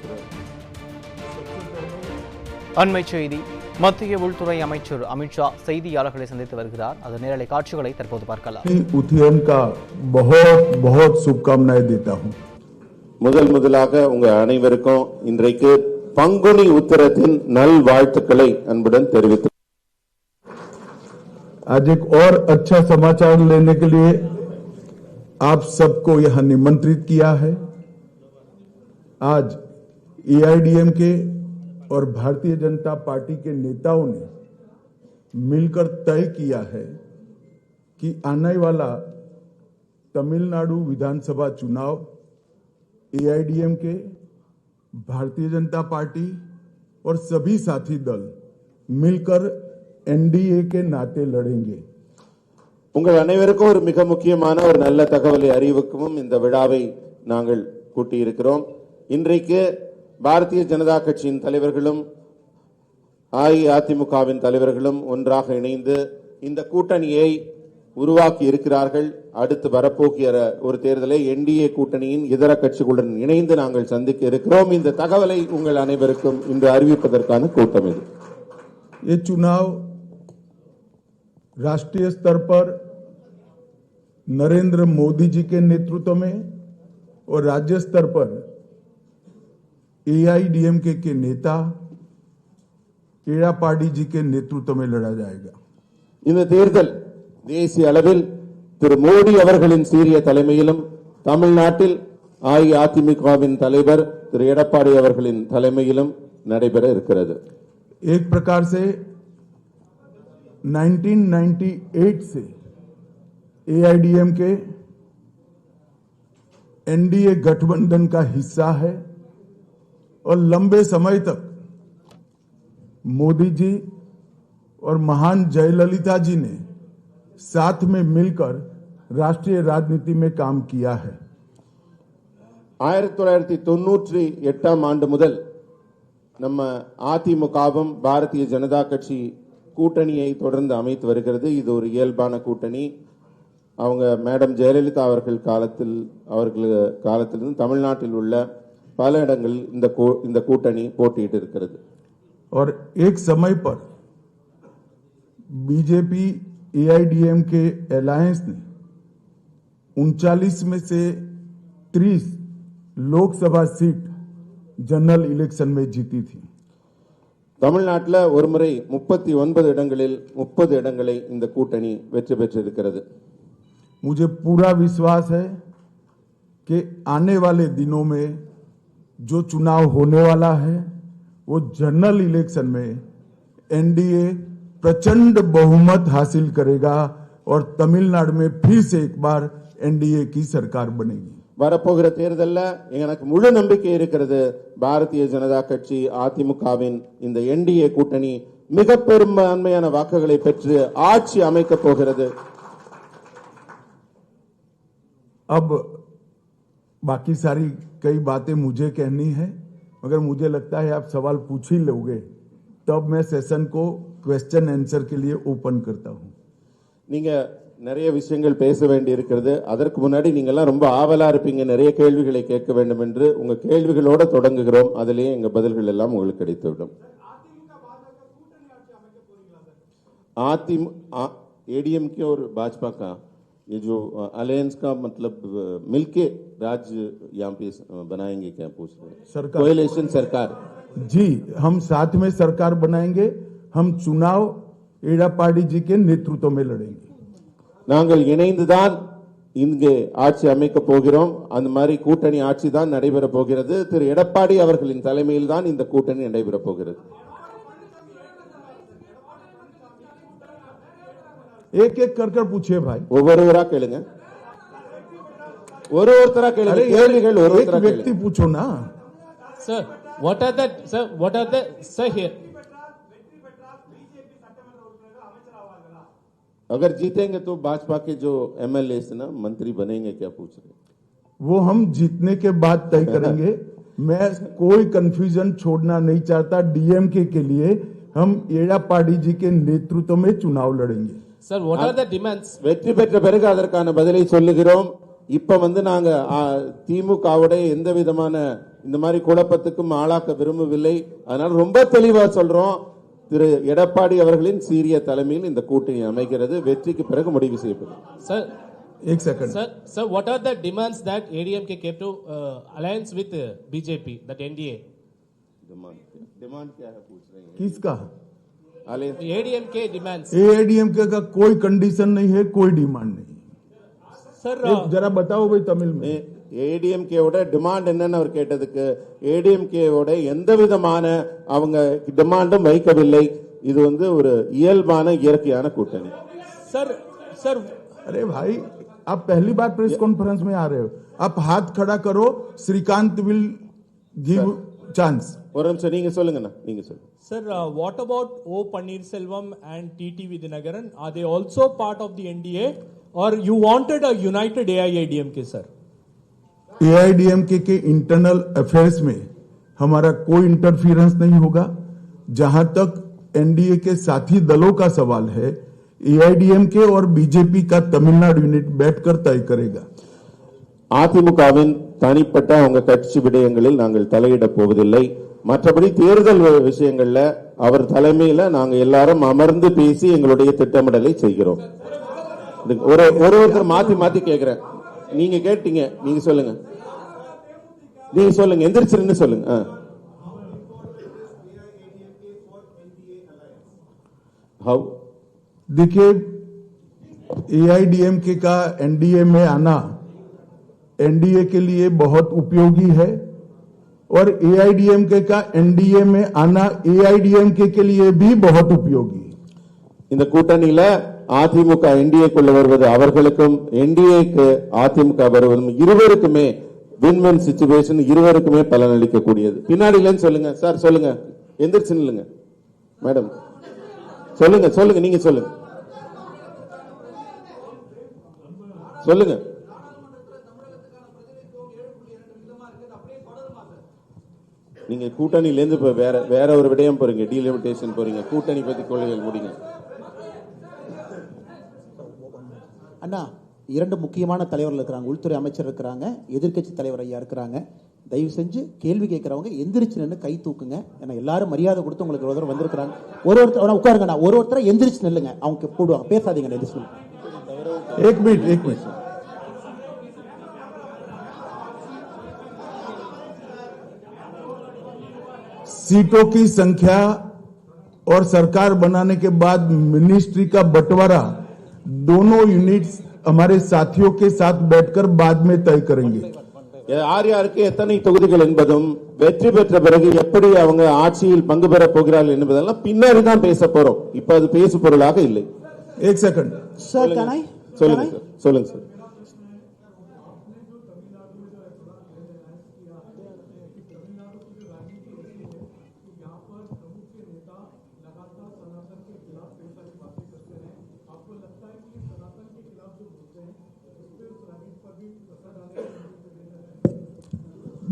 இருக்கிறது. அண்மை செய்தி. மத்திய உள்துறை அமைச்சர் அமித்ஷா செய்தியாளர்களை சந்தித்து வருகிறார். அது நேரலை காட்சிகளை தற்போது பார்க்கலாம். முதலாக உங்க அனைவருக்கும் இன்றைக்கு பங்குனி உத்திரத்தின் நல் வாழ்த்துக்களை அன்புடன் தெரிவித்து आज एक और अच्छा समाचार लेने के लिए आप सबको यहां निमंत्रित किया है। आज एआईडीएमके और भारतीय जनता पार्टी के नेताओं ने मिलकर तय किया है कि आने वाला तमिलनाडु विधानसभा चुनाव एआईडीएमके, भारतीय जनता पार्टी और सभी साथी दल मिलकर एनडीए के नाते लड़ेंगे. உங்கள் அனைவருக்கும் ஒரு மிக முக்கியமான ஒரு நல்ல தகவலை அறிவிக்கவும் இந்த விழாவை நாங்கள் கூட்டியிருக்கிறோம். இன்றைக்கு பாரதிய ஜனதா கட்சியின் தலைவர்களும் அஇஅதிமுகவின் தலைவர்களும் ஒன்றாக இணைந்து இந்த கூட்டணியை உருவாக்கி இருக்கிறார்கள். அடுத்து வரப்போகிற ஒரு தேர்தலை என்டிஏ கூட்டணியின் இதர கட்சிகளுடன் இணைந்து நாங்கள் சந்திக்க இருக்கிறோம். இந்த தகவலை உங்கள் அனைவருக்கும் இன்று அறிவிப்பதற்கான கூட்டம் இது. ये चुनाव राष्ट्रीय स्तर पर नरेंद्र मोदी जी के नेतृत्व में और राज्य स्तर पर एआईडीएमके के नेता एड़ापाडी जी के नेतृत्व में लड़ा जाएगा. இந்த தேர்தல் தேசிய அளவில் திரு மோடி அவர்களின் சீரிய தலைமையிலும் தமிழ்நாட்டில் அஇஅதிமுகவின் தலைவர் திரு எடப்பாடி அவர்களின் தலைமையிலும் நடைபெற இருக்கிறது. एक प्रकार से 1998 से एआईडीएमके एनडीए गठबंधन का हिस्सा है और लंबे समय तक मोदी जी और महान जयललिता जी ने साथ में मिलकर राष्ट्रीय राजनीति में काम किया है. 1998 ஆண்டு முதல் நம்ம அதிமுகவும் பாரதிய ஜனதா கட்சி கூட்டணியை தொடர்ந்து அமைத்து வருகிறது. இது ஒரு இயல்பான கூட்டணி. அவங்க மேடம் ஜெயலலிதா அவர்கள் காலத்திலிருந்து தமிழ்நாட்டில் உள்ள பல இடங்களில் இந்த கூட்டணி போட்டியிட்டு இருக்கிறது. और एक समय पर बीजेपी एआईडीएम के अलायंस ने 39 में से 30 लोकसभा सीट जनरल इलेक्शन में जीती थी. தமிழ்நாட்டில் ஒருமுறை 39 இடங்களில் 30 இடங்களை இந்த கூட்டணி வெற்றி பெற்றிருக்கிறது. मुझे पूरा विश्वास है कि आने वाले दिनों में जो चुनाव होने वाला है वो जनरल इलेक्शन में एनडीए प्रचंड बहुमत हासिल करेगा और तमिलनाडु में फिर से एक बार एनडीए की सरकार बनेगी. வரப்போகிற தேர்தலில் எனக்கு முழு நம்பிக்கை இருக்கிறது. பாரதிய ஜனதா கட்சி அதிமுகவின் இந்த என்டிஏ கூட்டணி மிக பெரும்பான்மையான வாக்குகளை பெற்று ஆட்சி அமைக்கப் போகிறது. अब बाकी सारी कई बातें मुझे कहनी है, मगर मुझे लगता है आप सवाल पूछ ही लोगे, तब मैं सेशन को क्वेश्चन आंसर के लिए ओपन करता हूं. நீங்க நிறைய விஷயங்கள் பேச வேண்டி இருக்கிறது. அதற்கு முன்னாடி நீங்க எல்லாம் ரொம்ப ஆவலா இருப்பீங்க, நிறைய கேள்விகளை கேட்க வேண்டும் என்று. உங்க கேள்விகளோட தொடங்குகிறோம். அதிலேயே எங்க பதில்கள் எல்லாம் உங்களுக்கு கிடைத்துவிடும். एडीएमके और भाजपा का ये जो अलायंस का मतलब मिलके राज्य यहाँ पे बनाएंगे क्या पूछ रहे हैं? सरकार, कोएलिशन सरकार. जी, हम साथ में सरकार बनाएंगे. हम चुनाव एड़ापाडी जी के नेतृत्व में लड़ेंगे. நாங்கள் இணைந்துதான் இங்கே ஆட்சி அமைக்க போகிறோம். அந்த மாதிரி கூட்டணி ஆட்சி தான் நடைபெற போகிறது. திரு எடப்பாடி அவர்களின் தலைமையில் தான் இந்த கூட்டணி நடைபெற போகிறது. एक एक कर पूछिए भाई. ஒவ்வொருவரா கேளுங்க. ஒருத்தரா கேளுங்க. கேள்விகள் एक व्यक्ति पूछो ना. Sir, what are the sir here? अगर जीतेंगे तो भाजपा के जो एमएलए ना मंत्री बनेंगे क्या पूछ रहे? वो हम जीतने के बाद तय करेंगे. मैं कोई कंफ्यूजन छोड़ना नहीं चाहता. डीएमके के लिए हम एड़ापाडी जी के नेतृत्व में चुनाव लड़ेंगे. Sir, what are the demands? வெற்றி பெற்ற பிறகு அதற்கான பதிலை சொல்லுகிறோம். இப்ப நாங்க திமுகவுடைய எந்த விதமான இந்த மாதிரி குழப்பத்துக்கும் ஆளாக்க விரும்பவில்லை. அதனால ரொம்ப தெளிவா சொல்றோம், திரு எடப்பாடி அவர்களின் சீரிய தலைமையில் இந்த கூட்டணி அமைகிறது. வெற்றிக்கு பிறகு முடிவு செய்யப்படும். Sir, एक second sir, what are the demands that ADMK kept to alliance with BJP, that NDA? Demand क्या है पूछ रहे हैं? किसका? ADMK demands. एआईडीएमके का कोई कंडीशन नहीं है, कोई डिमांड नहीं। Sir, जरा बताओ भाई तमिल में। ஏடிஎம்கேவோட டிமாண்ட் என்னன்னு அவர் கேட்டதுக்கு ஏடிஎம்கேவோட எந்த விதமான அவங்க டிமாண்டும் வைக்கவில்லை. இது வந்து ஒரு இயல்பான இயற்கையான கூட்டணி. sir, अरे भाई, आप पहली बार प्रेस कॉन्फ्रेंस में आ रहे हो, आप हाथ खड़ा करो, श्रीकांत विल गिव चांस। ஒரு நிமிஷம் நீங்க சொல்லுங்கண்ணா, நீங்க சொல்லுங்க. Sir, what about O. Pannirselvam and TT Vidyanagaran? Are they also part of the NDA, or you wanted a united AIADMK, sir? AIADMK के इंटरनल अफेयर्स में हमारा कोई इंटरफियरेंस नहीं होगा। जहां तक एनडीए के साथी दलों का सवाल है, एआईडीएमके और बीजेपी का तमिलनाडु यूनिट बैठकर तय करेगा। அதிமுகவின் தனிப்பட்ட அவங்க கட்சி விடயங்களில் நாங்கள் தலையிட போவதில்லை. மற்றபடி தேர்தல் விஷயங்கள்ல அவர் தலைமையில நாங்க எல்லாரும் அமர்ந்து பேசி எங்களுடைய திட்டமிடலை செய்கிறோம். ஒருத்தர் மாத்தி மாத்தி கேக்குறேன். நீங்க கேட்டீங்க, நீங்க சொல்லுங்க, நீங்க சொல்லுங்க, எந்திரிச்சிருந்து சொல்லுங்க. हाउ? देखिए, एआईडीएमके का एनडीए में आना एनडीए के लिए बहुत उपयोगी है और एआईडीएमके का एनडीए में आना एआईडीएमके के लिए भी बहुत उपयोगी है। இந்த கூட்டணியில அதிமுக என்டிஏக்குள்ள வருவது அவர்களுக்கும் என்டிஏக்கு அதிமுக வருவதும் இருவருக்குமே வின்-வின் சிச்சுவேஷன், இருவருக்குமே பலனளிக்கக்கூடியது. பின்னாடிலன்னு சொல்லுங்க சார், சொல்லுங்க, எந்திரிச்சு நில்லுங்க மேடம், சொல்லுங்க சொல்லுங்க, நீங்க சொல்லுங்க சொல்லுங்க. நீங்க கூட்டணியில இருந்து வேற ஒரு விடயம் போறீங்க, டீலிமிட்டேஷன் போறீங்க, கூட்டணி பத்தி கொள்கைகள் முடிங்க. அண்ணா, இரண்டு முக்கியமான தலைவர்கள் இருக்கிறாங்க, உள்துறை அமைச்சர் இருக்கிறாங்க, எதிர்க்கட்சி தலைவர் ஐயா இருக்கிறாங்க. தயவு செஞ்சு கேள்வி கேட்கறவங்க எந்திரிச்சு நின்று கை தூக்குங்க. ஏன்னா எல்லாரும் மரியாதை கொடுத்து உங்களுக்கு ஒரு தடவை வந்திருக்கிறாங்க. ஒருத்தர் உட்காருங்கண்ணா, ஒருத்தரை எந்திரிச்சு நில்லுங்க, அவங்க போடுவாங்க, பேசாதீங்க. எந்திரிச்சு एक मिनट सीटों की संख्या और सरकार बनाने के बाद मिनिस्ट्री का बंटवारा दोनों यूनिट्स हमारे साथियों के साथ बैठकर बाद में तय करेंगे। யார் யாருக்கு எத்தனை தொகுதிகள் என்பதும் வெற்றி பெற்ற பிறகு எப்படி அவங்க ஆட்சியில் பங்கு பெற போகிறார்கள் என்பதெல்லாம் பின்னாடி தான் பேச போறோம். இப்ப அது பேசு பொருளாக இல்லை. एक सेकंड சார், சொல்லுங்க சார், சொல்லுங்க சார்.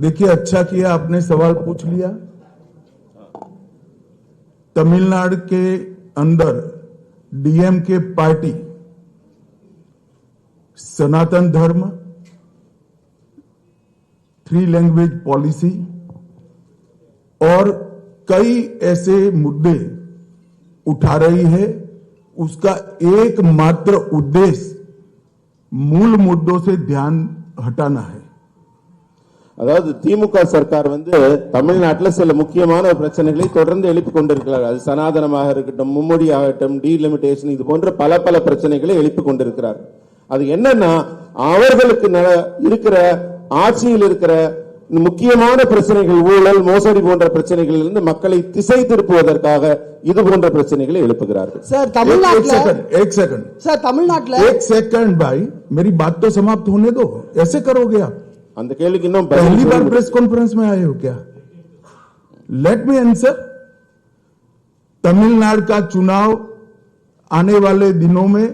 देखिए, अच्छा किया आपने सवाल पूछ लिया। तमिलनाडु के अंदर डीएमके पार्टी सनातन धर्म, 3 लैंग्वेज पॉलिसी और कई ऐसे मुद्दे उठा रही है। उसका एकमात्र उद्देश्य मूल मुद्दों से ध्यान हटाना है। அதாவது திமுக சர்க்கார் வந்து தமிழ்நாட்டில் சில முக்கியமான பிரச்சனைகளை தொடர்ந்து எழுப்பிக் கொண்டிருக்கிறார். அது சனாதனமாக இருக்கட்டும், மும்மொழி ஆகட்டும், டீலிமிட்டேஷன், இது போன்ற பல பிரச்சனைகளை எழுப்பிக் கொண்டிருக்கிறார். அது என்னன்னா, அவர்களுக்கு இருக்கிற ஆட்சியில் இருக்கிற முக்கியமான பிரச்சனைகள், ஊழல், மோசடி போன்ற பிரச்சனைகளில் இருந்து மக்களை திசை திருப்புவதற்காக இது போன்ற பிரச்சனைகளை எழுப்புகிறார்கள். சார், தமிழ்நாட்டில் एक सेकंड भाई, मेरी बात तो समाप्त होने दो। ऐसे करोगे आप? அந்த கேள்விக்கு இன்னும் पहली बार प्रेस कॉन्फ्रेंस में आए हो क्या? Let me answer. तमिलनाडु का चुनाव आने वाले दिनों में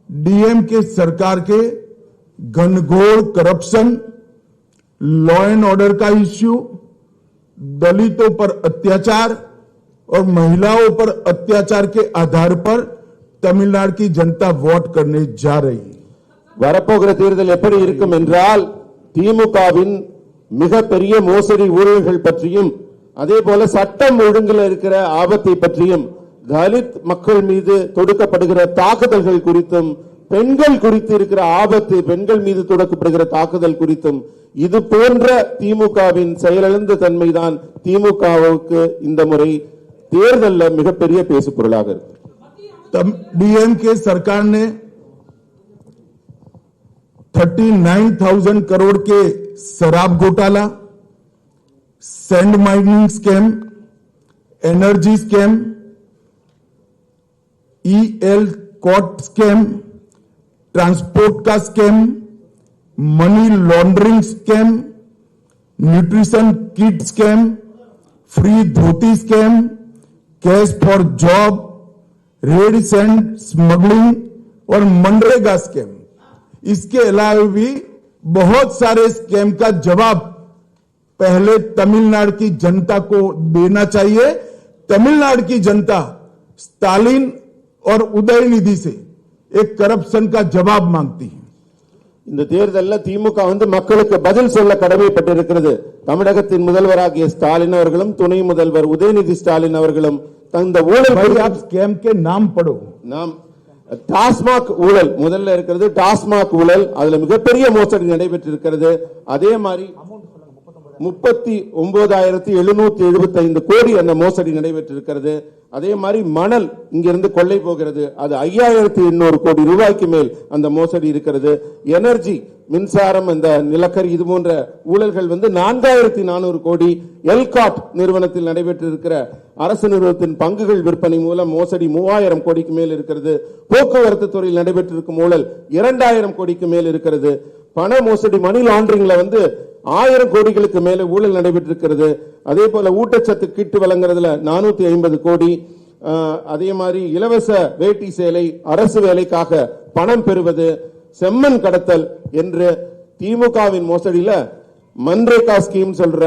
डीएमके सरकार के घनघोर करप्शन, लॉ एंड ऑर्डर का इश्यू, दलितों पर अत्याचार और महिलाओं पर अत्याचार के आधार पर तमिलनाडु की जनता वोट करने जा रही है। வரப்போகிற தேர்தல் எப்படி இருக்கும் என்றால், திமுகவின் மிகப்பெரிய மோசடி ஊழல்கள் பற்றியும் அதே போல சட்டம் ஒழுங்கில் இருக்கிற ஆபத்தை பற்றியும் தலித் மக்கள் மீது தொடுக்கப்படுகிற தாக்குதல்கள் குறித்தும் பெண்கள் குறித்து இருக்கிற ஆபத்து பெண்கள் மீது தொடுக்கப்படுகிற தாக்குதல் குறித்தும் இது போன்ற திமுகவின் செயலிழந்த தன்மைதான் திமுகவுக்கு இந்த முறை தேர்தலில் மிகப்பெரிய பேசு பொருளாக இருக்கு. डीएमके सरकार ने 39,000 करोड़ के शराब घोटाला, sand mining scam, energy scam, ELCOT scam, transport का scam, money laundering scam, nutrition kit scam, free dhoti scam, cash for job, red sand smuggling और मनरेगा स्कैम। इसके अलावा भी बहुत सारे स्कैम का जवाब पहले तमिलनाडु की जनता को देना चाहिए। तमिलनाडु की जनता स्टालिन और उदयनिधि से एक करप्शन का जवाब मांगती है। இந்த தேர்தலில் திமுக மக்களுக்கு பதில் சொல்ல கடமைப்பட்டிருக்கிறது. தமிழகத்தின் முதல்வராகிய ஸ்டாலின் அவர்களும் துணை முதல்வர் உதயநிதி ஸ்டாலின் அவர்களும் தந்த ஊழல் आप स्कैम के नाम पढ़ो। நாம் டாஸ்மாக் ஊழல் முதல்ல இருக்கிறது. டாஸ்மாக் ஊழல் அதுல மிகப்பெரிய மோசடி நடைபெற்றிருக்கிறது. அதே மாதிரி 39,775 கோடி அந்த மோசடி நடைபெற்றிருக்கிறது. அதே மாதிரி மணல் இங்கிருந்து கொள்ளை போகிறது, அது 5,800 கோடி ரூபாய்க்கு மேல் அந்த மோசடி இருக்கிறது. எனர்ஜி மின்சாரம், அந்த நிலக்கரி, இது போன்ற ஊழல்கள் 4,400 கோடி. எல்காட் நிறுவனத்தில் நடைபெற்றிருக்கிற அரசு நிறுவனத்தின் பங்குகள் விற்பனை மூலம் மோசடி 3,000 கோடிக்கு மேல் இருக்கிறது. போக்குவரத்து துறையில் நடைபெற்றிருக்கும் ஊழல் 2,000 கோடிக்கு மேல் இருக்கிறது. பண மோசடி மணி லாண்டரிங்ல 1000 கோடிகளுக்கு மேல ஊழல் நடைபெற்றிருக்கிறது. அதே போல ஊட்டச்சத்து கிட்டு வழங்குறதுல 450 கோடி. அதே மாதிரி இலவச வேட்டி சேலை, அரசு வேலைக்காக பணம் பெறுவது, செம்மண் கடத்தல் என்று திமுகவின் மோசடியில மன்ரேகா ஸ்கீம் சொல்ற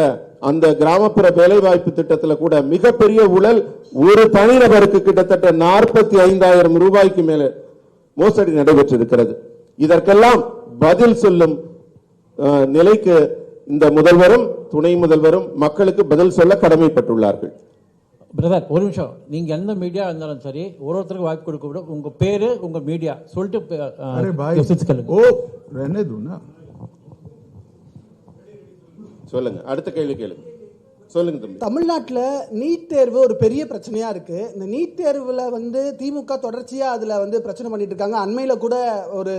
அந்த கிராமப்புற வேலைவாய்ப்பு திட்டத்தில் கூட மிகப்பெரிய ஊழல். ஒரு தனிநபருக்கு கிட்டத்தட்ட 45,000 ரூபாய்க்கு மேல மோசடி நடைபெற்றிருக்கிறது. இதற்கெல்லாம் பதில் சொல்லும் நிலைக்கு இந்த முதல்வரும் துணை முதல்வரும் மக்களுக்கு பதில் சொல்ல கடமைப்பட்டுள்ளார்கள். பிரதர் ஒரு நிமிஷம், நீங்க எந்த மீடியா இருந்தாலும் சரி ஒருத்தருக்கு வாய்ப்பு கொடுக்க விட உங்க பேரு உங்க மீடியா சொல்லிட்டு ओ रहने दो ना। சொல்லுங்க, அடுத்த கேள்வி கேளுங்க. சொல்லுங்க தம்பி. தமிழ்நாட்டில் நீட் தேர்வு ஒரு பெரிய பிரச்சனையா இருக்கு. இந்த நீட் தேர்வுல திமுக தொடர்ச்சியா அதுல பிரச்சனை பண்ணிட்டு இருக்காங்க. அண்மையில கூட ஒரு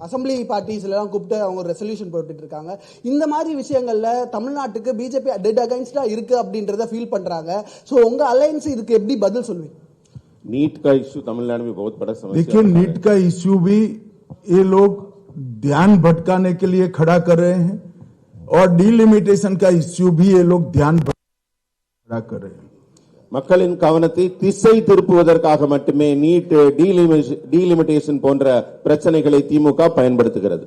அசம்பிளி பார்ட்டிஸ்ல எல்லாம் கூப்பிட்டு அவங்க ஒரு ரெசல்யூஷன் போட்டுட்டு இருக்காங்க. இந்த மாதிரி விஷயங்கள்ல தமிழ்நாட்டுக்கு பிஜேபி டெட் அகைன்ஸ்டா இருக்கு அப்படின்றத ஃபீல் பண்றாங்க. சோ உங்க அலையன்ஸ் இதுக்கு எப்படி பதில் சொல்வீங்க? नीट का इश्यू तमिलनाडु में बहुत बड़ा समस्या। देखिए, नीट का इश्यू भी ये लोग ध्यान भटकाने के लिए खड़ा कर रहे हैं और डीलिमिटेशन का इश्यू भी ये लोग ध्यान खड़ा कर रहे हैं। மக்களின் கவனத்தை திசை திருப்புவதற்காக மட்டுமே நீட், டீலிமிட்டேஷன் போன்ற பிரச்சனைகளை திமுக பயன்படுத்துகிறது.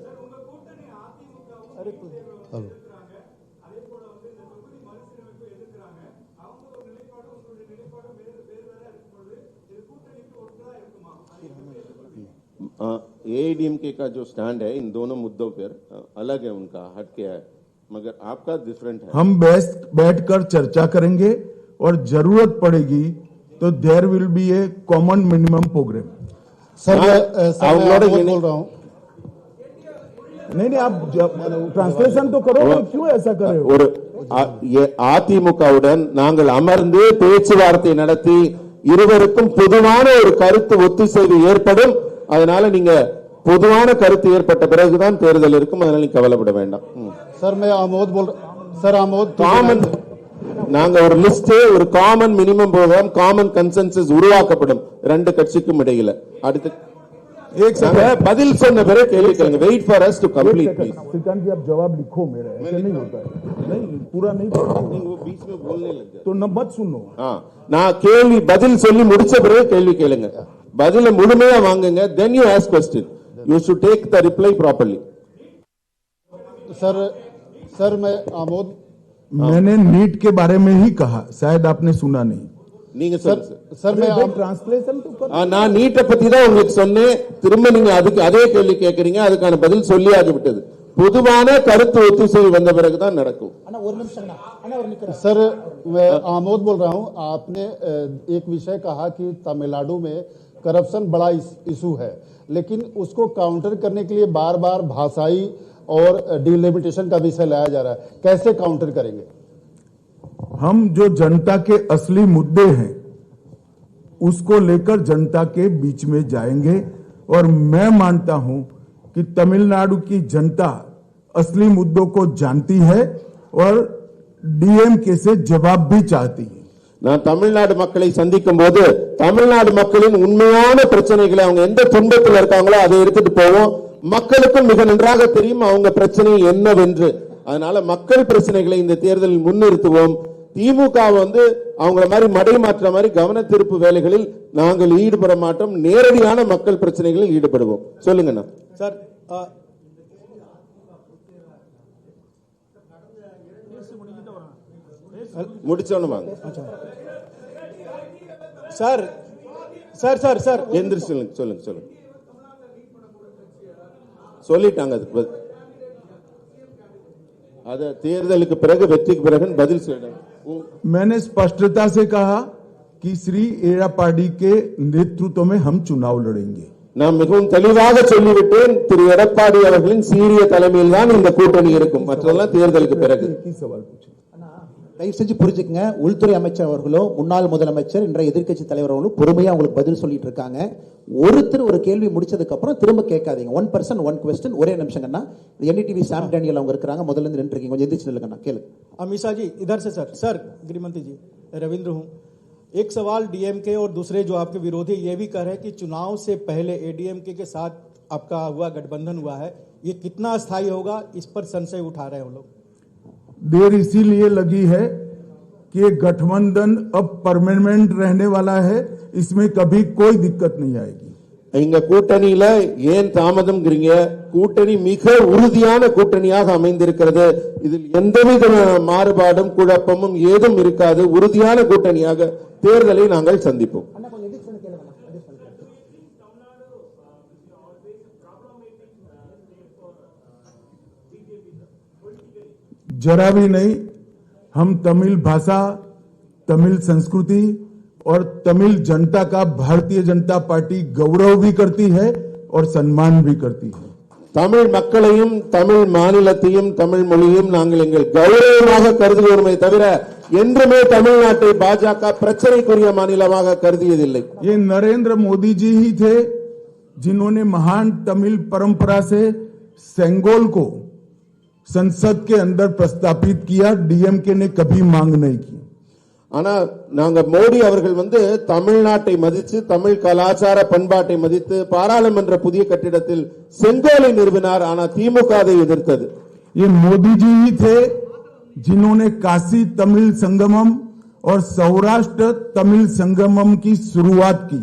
एआईडीएमके का जो स्टैंड है इन दोनों मुद्दों पर अलग है, उनका हटके है, मगर आपका डिफरेंट है। हम बैठकर चर्चा करेंगे और जरूरत पड़ेगी तो there will be a common minimum programme. Sir मैं बोल रहा हूं। नहीं, आप ट्रांसलेशन तो करो, क्यों ऐसा कर रहे हो? ஒரு அதிமுகவுடன் நாங்கள் அமர்ந்து பேச்சுவார்த்தை நடத்தி இருவருக்கும் பொதுவான ஒரு கருத்து ஒத்திசைவு ஏற்படும். அதனால நீங்க பொதுவான கருத்து ஏற்பட்ட பிறகுதான் தேர்தல் இருக்கும். அதனால நீங்க கவலைப்பட வேண்டாம். सर मैं आमोद बोल सर आमोद காமன் நாங்க ஒரு லிஸ்ட், ஒரு common minimum programme, common consensus உருவாக்கப்படும் ரெண்டு கட்சிக்கும் இடையில. அடுத்து பதில் சொன்ன பிறகு கேள்வி கேளுங்க. Wait for us to complete please. Shrikant ji आप जवाब लिखो मेरा, ऐसे नहीं होता है। नहीं, पूरा नहीं நீங்க वो बीच में बोलने लग गए तो न मत सुनो। நான் கேள்வி பதில் சொல்லி முடிச்ச பிறகு கேள்வி கேளுங்க. பதில முழுமையா வாங்குங்க. then you ask question, you should take the reply properly. Sir मैं आमोद, मैंने नीट के बारे में ही कहा, शायद आपने सुना नहीं। நீங்க சொல்லுங்க सर मैं ट्रांसलेशन तो कर। நான் நீட்டை பத்தி தான் உங்களுக்கு சொன்னேன். திரும்ப நீங்க அதுக்கு அதே கேள்வி கேட்கறீங்க. அதுக்கான பதில் சொல்லி ஆகிவிட்டது. பொதுவான கருத்து ஒத்திசைவு வந்த பிறகுதான் நடக்கும். அண்ணா ஒரு நிமிஷம் அண்ணா ஒரு நிமிஷம் सर मैं आमोद बोल रहा हूं। आपने एक विषय कहा कि तमिलनाडु में करप्शन बड़ा इशू है, लेकिन उसको काउंटर करने के लिए बार बार भाषाई और डिलिमिटेशन का विषय लाया जा रहा है, कैसे काउंटर करेंगे? हम जो जनता के असली मुद्दे हैं उसको लेकर जनता के बीच में जाएंगे और मैं मानता हूं कि तमिलनाडु की जनता असली मुद्दों को जानती है और डीएमके से जवाब भी चाहती है। நான் தமிழ்நாடு மக்களை சந்திக்கும் போது தமிழ்நாடு மக்களின் உண்மையான பிரச்சனைகளை அவங்க எந்த துன்பத்தில் இருக்காங்களோ அதை எடுத்துட்டு போவோம். மக்களுக்கும் மிக நன்றாக தெரியும் அவங்க பிரச்சனை என்னவென்று. அதனால மக்கள் பிரச்சனைகளை இந்த தேர்தலில் முன்னிறுத்துவோம். திமுக அவங்கள மாதிரி மடை மாற்ற மாதிரி கவன திருப்பு வேலைகளில் நாங்கள் ஈடுபட மாட்டோம். நேரடியான மக்கள் பிரச்சனைகளில் ஈடுபடுவோம். சொல்லுங்கண்ணா. சார் முடிச்சோன்னு வாங்க சார் சார் சார் சார் எந்திரிச்சு சொல்லுங்க சொல்லுங்க சொல்லிட்டாங்க. அது தேர்தலுக்கு பிறகு வெற்றிக்கு பிறகு பதில் சொல்லுங்க. मैंने स्पष्टता से कहा कि श्री एड़ापाडी के नेतृत्व में हम चुनाव लड़ेंगे. நான் மிகவும் தெளிவாக சொல்லிவிட்டேன். திரு எடப்பாடி அவர்களின் சீரிய தலைமையில் தான் இந்த கூட்டணி இருக்கும். மற்றெல்லாம் தேர்தலுக்கு பிறகு. सवाल पूछे தயவு செஞ்சு புரிஞ்சுக்கங்க. உள்துறை அமைச்சர் அவர்களோ முன்னாள் முதலமைச்சர் இன்றைய எதிர்க்கட்சி தலைவர் அவர்களும் பொறுமையா உங்களுக்கு பதில் சொல்லிட்டு இருக்காங்க. ஒருத்தர் ஒரு கேள்வி முடிச்சதுக்கு அப்புறம் திரும்ப கேட்காதீங்க. 1 person 1 question. ஒரே நிமிஷங்கண்ணா. என்டிடிவி சாம் டேனியல் அவங்க இருக்காங்க. முதல்ல இருந்து நின்று இருக்கீங்க. கொஞ்சம் எந்திரிச்சு நில்லுங்கண்ணா. கேளு. अमीषा जी इधर से सर गृहमंत्री जी रविंद्र हूं। एक सवाल डीएमके और दूसरे जो आपके विरोधी ये भी कह रहे हैं कि चुनाव से पहले एडीएमके के साथ आपका गठबंधन हुआ है, ये कितना अस्थायी होगा, इस पर संशय उठा रहे हैं वो लोग। देर इसीलिए लगी है कि गठबंधन अब परमानेंट रहने वाला है, इसमें कभी कोई दिक्कत नहीं आएगी. எங்க கூட்டணியில ஏன் தாமதம்ங்கறீங்க? கூட்டணி மிக உறுதியான கூட்டணியாக அமைந்திருக்கிறது. இதில் எந்தவித மாறுபாடும் குழப்பமும் ஏதும் இருக்காது. உறுதியான கூட்டணியாக தேர்தலை நாங்கள் சந்திப்போம். जरा भी नहीं. हम तमिल भाषा, तमिल संस्कृति और तमिल जनता का भारतीय जनता पार्टी गौरव भी करती है और सम्मान भी करती है. தமிழ் மக்களையும் தமிழ் மாநிலத்தையும் தமிழ் மொழியும் நாங்கள் எங்கள் கௌரவமாக கருதுகிறோமே தவிர என்றுமே தமிழ்நாட்டை பாஜக பிரச்சனைக்குரிய மாநிலமாக கருதியதில்லை. ये नरेंद्र मोदी जी ही थे जिन्होंने महान तमिल परंपरा से सेंगोल को संसद के अंदर प्रस्तापित किया. डीएमके ने कभी मांग नहीं की. ஆனா நாங்க மோடி அவர்கள் தமிழ்நாட்டை மதித்து தமிழ் கலாச்சார பண்பாட்டை மதித்து பாராளுமன்ற புதிய கட்டிடத்தில் செங்கோலை நிறுவினார். ஆனா திமுக அதை எதிர்த்தது. ये मोदी जी ही थे जिन्होंने काशी तमिल संगमम और सौराष्ट्र तमिल संगमम की शुरुआत की.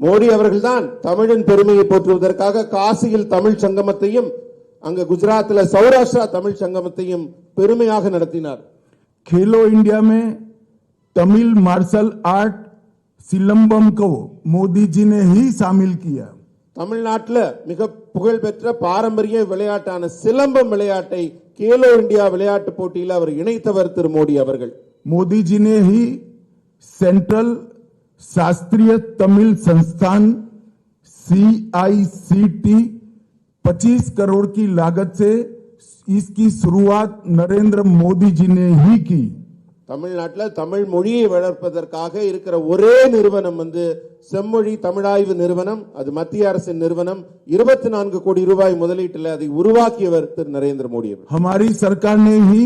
மோடி அவர்கள்தான் தமிழின் பெருமையை போற்றுவதற்காக காசியில் தமிழ் சங்கமத்தையும் அங்க குஜராத்தில் சௌராஷ்டிரா தமிழ் சங்கமத்தையும் பெருமையாக நடத்தினார். खेलो इंडिया में तमिल मार्शल आर्ट सिलंबम को मोदी जी ने ही शामिल किया. தமிழ்நாட்டில் மிக புகழ்பெற்ற பாரம்பரிய விளையாட்டான சிலம்பம் விளையாட்டை கேலோ இந்தியா விளையாட்டு போட்டியில் அவர் இணைத்தவர் திரு மோடி அவர்கள். मोदी जी ने ही सेंट्रल शास्त्रीय तमिल संस्थान CICT 25 करोड़ की लागत से इसकी शुरुआत नरेंद्र मोदी जी ने ही की. தமிழ்நாட்டில் தமிழ் மொழியை வளர்ப்பதற்காக இருக்கிற ஒரே நிறுவனம் செம்மொழி தமிழாய்வு நிறுவனம். அது மத்திய அரசின் நிறுவனம். 24 கோடி ரூபாய் முதலீட்டில் அதை உருவாக்கியவர் திரு நரேந்திர மோடி அவர். हमारी सरकार ने ही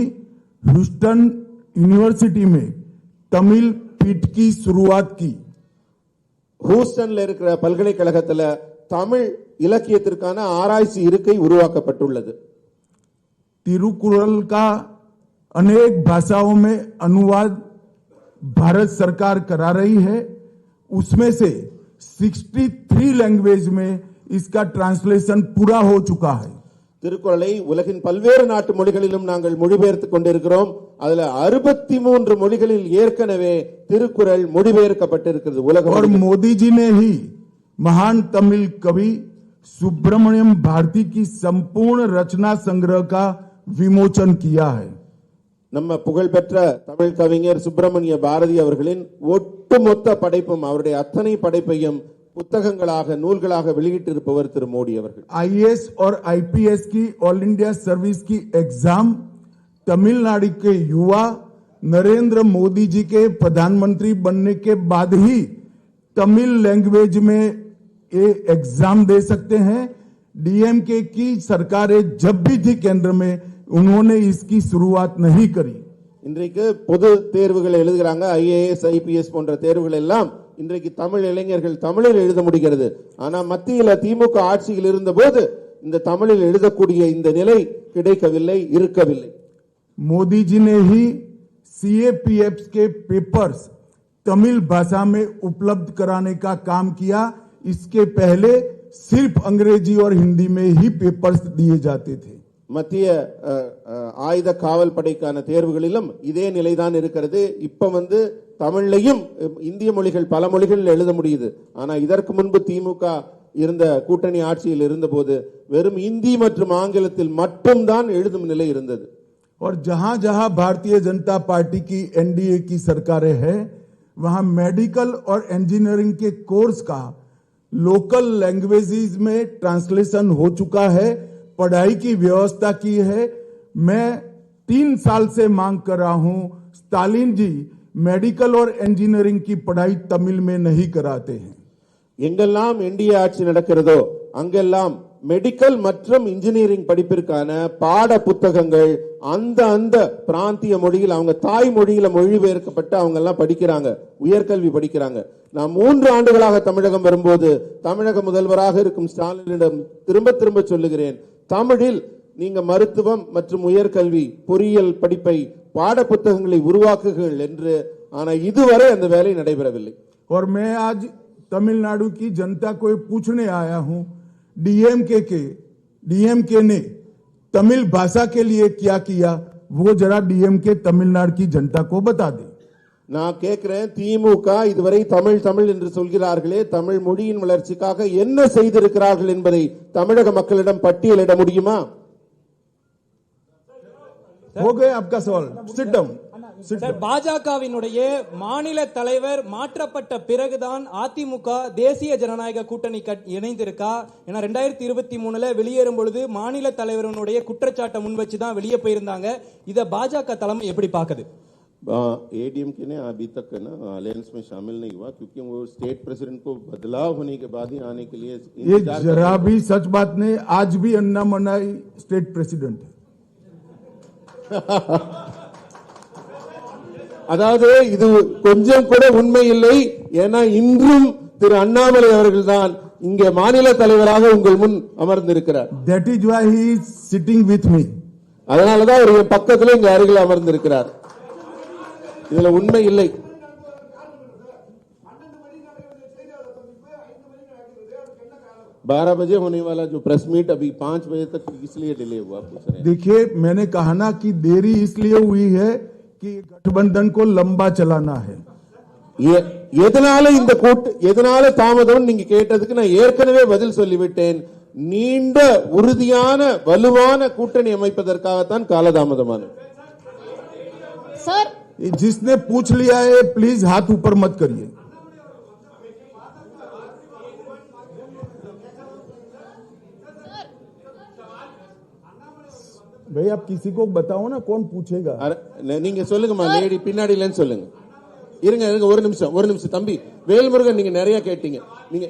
ह्यूस्टन यूनिवर्सिटी में तमिल पीठ की शुरुआत की. ஹூஸ்டன்ல இருக்கிற பல்கலைக்கழகத்தில் தமிழ் இலக்கியத்திற்கான ஆராய்ச்சி இருக்கை உருவாக்கப்பட்டுள்ளது. तिरुकुरल का अनेक भाषाओं में अनुवाद भारत सरकार करा रही है. उसमें से 63 लैंग्वेज में इसका ट्रांसलेशन पूरा हो चुका है. திருக்குறளை உலகின் பல்வேறு நாட்டு மொழிகளிலும் நாங்கள் மொழிபெயர்த்துக் கொண்டிருக்கிறோம். அதுல 63 மொழிகளில் ஏற்கனவே திருக்குறள் மொழிபெயர்க்கப்பட்டிருக்கிறது உலகம். और मोदी जी ने ही महान तमिल कवि सुब्रमण्यम भारती की संपूर्ण रचना संग्रह का विमोचन किया है। நம்ம புகழ்பெற்ற தமிழ் கவிஞர் சுப்பிரமணிய பாரதி அவர்களின் ஒட்டுமொத்த படைப்பும் அவருடைய அத்தனை படைப்பையும் புத்தகங்களாக நூல்களாக வெளியிட்டிருப்பவர் திரு மோடி அவர்கள்। आईएएस और आईपीएस की ऑल इंडिया सर्विस की एग्जाम तमिलनाडु के युवा नरेंद्र मोदी जी के प्रधानमंत्री बनने के बाद ही तमिल लैंग्वेज में ये एग्जाम दे सकते हैं। डीएमके की सरकारें जब भी थी केंद्र में उन्होंने इसकी शुरुआत नहीं करी। இன்றைக்கு பொது தேர்வுகள் எழுதுகிறாங்க, ஐஏஎஸ் ஐபிஎஸ் போன்ற தேர்வுகள் எல்லாம் இன்றைக்கு தமிழ் இளைஞர்கள் தமிழில் எழுத முடிகிறது. ஆனா மத்தியில் திமுக ஆட்சியில் இருந்த போது இந்த தமிழில் எழுதக்கூடிய இந்த நிலை கிடைக்கவில்லை, இருக்கவில்லை। मोदी जी ने ही सीएपीएफ के पेपर्स तमिल भाषा में उपलब्ध कराने का काम किया। इसके पहले सिर्फ अंग्रेजी और हिंदी में ही पेपर्स दिए जाते थे। மத்திய ஆயுத காவல் படைக்கான தேர்வுகளிலும் இதே நிலைதான் இருக்கிறது। இப்ப தமிழ்லையும் இந்திய மொழிகள் பல மொழிகளில் எழுத முடியுது। ஆனா இதற்கு முன்பு திமுக இருந்த கூட்டணி ஆட்சியில் இருந்தபோது வெறும் இந்தி மற்றும் ஆங்கிலத்தில் மட்டும்தான் எழுதும் நிலை இருந்தது। और जहां जहां भारतीय जनता पार्टी की एनडीए की सरकारें हैं वहां मेडिकल और इंजीनियरिंग के कोर्स का लोकल लैंग्वेजेस में ट्रांसलेशन हो चुका है, पढ़ाई की व्यवस्था की है। मैं 3 साल से मांग कर रहा हूं, स्टालिन जी मेडिकल और इंजीनियरिंग की पढ़ाई तमिल में नहीं कराते हैं। எங்கெல்லாம் என்டிஏ ஆட்சி நடக்கிறதோ அங்கெல்லாம் மெடிக்கல் மற்றும் இன்ஜினியரிங் படிப்பிற்கான பாட புத்தகங்கள் அந்த பிராந்திய மொழியில் அவங்க தாய் மொழியில மொழிபெயர்க்கப்பட்டு அவங்க எல்லாம் படிக்கிறாங்க, உயர்கல்வி படிக்கிறாங்க। நான் 3 ஆண்டுகளாக தமிழகம் வரும்போது தமிழக முதல்வராக இருக்கும் ஸ்டாலினிடம் திரும்ப திரும்ப சொல்லுகிறேன், தமிழில் நீங்க மருத்துவம் மற்றும் உயர்கல்வி பொறியியல் படிப்பை பாட புத்தகங்களை உருவாக்குங்கள் என்று। ஆனா இதுவரை அந்த வேலை நடைபெறவில்லை। और मैं आज तमिलनाडु की जनता को पूछने आया हूं, डीएमके ने तमिल भाषा के लिए क्या किया, वो जरा डीएमके तमिलनाडु की जनता को बता दे। நான் கேட்கிறேன், திமுக இதுவரை தமிழ் தமிழ் என்று சொல்கிறார்களே, தமிழ் மொழியின் வளர்ச்சிக்காக என்ன செய்திருக்கிறார்கள் என்பதை தமிழக மக்களிடம் பட்டியலிட முடியுமா? हो गए आपका सवाल, सिट डाउन। பாஜகவினுடைய மாநில தலைவர் மாற்றப்பட்ட பிறகுதான் அதிமுக தேசிய ஜனநாயக கூட்டணி இணைந்திருக்கா? ஏன்னா 2023 வெளியேறும் பொழுது மாநில தலைவருடைய குற்றச்சாட்டை முன் வச்சு தான் வெளியே போயிருந்தாங்க। இத பாஜக தலைமை எப்படி பாக்குது? एडीएमके ने अभी तक ना अलायंस में शामिल नहीं हुआ क्योंकि वो स्टेट प्रेसिडेंट को बदलाव होने के बाद ही आने के लिए ये जरा भी सच बात नहीं। आज भी अन्ना मनाई स्टेट प्रेसिडेंट है। அதாவது இது கொஞ்சம் கூட உண்மை இல்லை। ஏன்னா இன்றும் திரு அண்ணாமலை அவர்கள் தான் இங்கே மாநில தலைவராக உங்கள் முன் அமர்ந்திருக்கிறார்। That is why he is sitting with me. அதனாலதான் அவர் பக்கத்துல இங்க அருகில் அமர்ந்திருக்கிறார்। இதுல உண்மை இல்லை। बारह बजे होने वाला जो प्रेस मीट अभी 5 बजे तक इसलिए डिले हुआ पूछ रहे हैं। देखिए मैंने कहा ना कि देरी इसलिए हुई है कि गठबंधन को लंबा चलाना है। எதனால தாமதம் நீங்க கேட்டதுக்கு நான் ஏற்கனவே பதில் சொல்லிவிட்டேன்। நீண்ட உறுதியான வலுவான கூட்டணி அமைப்பதற்காகத்தான் காலதாமதமானது। सर जिसने पूछ लिया है प्लीज हाथ ऊपर मत करिए। भाई आप किसी को बताओ ना कौन पूछेगा। நீங்க சொல்லுங்கம்மா, லேடி பின்னாடிலன்னு சொல்லுங்க। இருங்க ஒரு நிமிஷம் தம்பி வேல்முருகன், நீங்க நிறைய கேட்டீங்க। நீங்க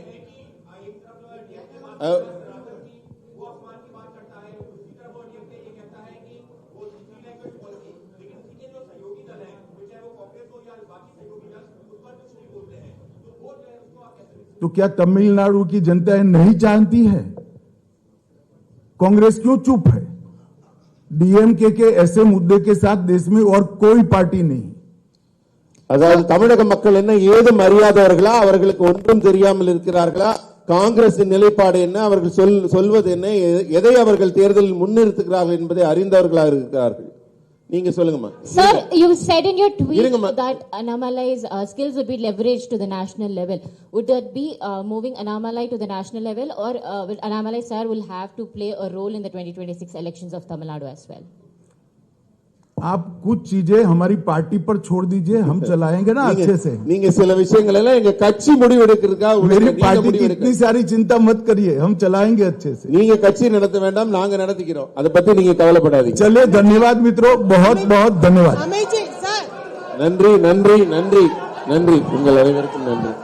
तो क्या तमिलनाडु की जनता नहीं जानती है? कांग्रेस क्यों चुप है? डीएमके के ऐसे मुद्दे के साथ देश में और कोई पार्टी नहीं। அதாவது தமிழக மக்கள் என்ன ஏதும் அறியாதவர்களா? அவர்களுக்கு ஒன்றும் தெரியாமல் இருக்கிறார்களா? காங்கிரசின் நிலைப்பாடு என்ன, அவர்கள் சொல்வது என்ன, எதை அவர்கள் தேர்தலில் முன்னிறுத்துகிறார்கள் என்பதை அறிந்தவர்களாக இருக்கிறார்கள்। நீங்க சொல்லுங்கம்மா. Sir, you said in your tweet இருங்கம்மா. that Annamalai's skills would be leveraged to the national level. Would that be moving Annamalai to the national level, or will Annamalai sir will have to play a role in the 2026 elections of Tamil Nadu as well? आप कुछ चीजें हमारी party पर छोड़ दीजिए, हम चलाएंगे ना अच्छे से। நீங்க சில விஷயங்கள் எல்லாம் எங்க கட்சி முடிவு எடுக்கிறதுக்கா मेरी पार्टी की इतनी सारी चिंता मत करिए, हम चलाएंगे अच्छे से। நீங்க கட்சி நடத்த வேண்டாம், நாங்க நடத்திக்கிறோம், அதை பத்தி நீங்க கவலைப்படாதீங்க। चलिए, धन्यवाद मित्रों, बहुत बहुत धन्यवाद। நன்றி நன்றி நன்றி நன்றி, உங்கள் அனைவருக்கும் நன்றி।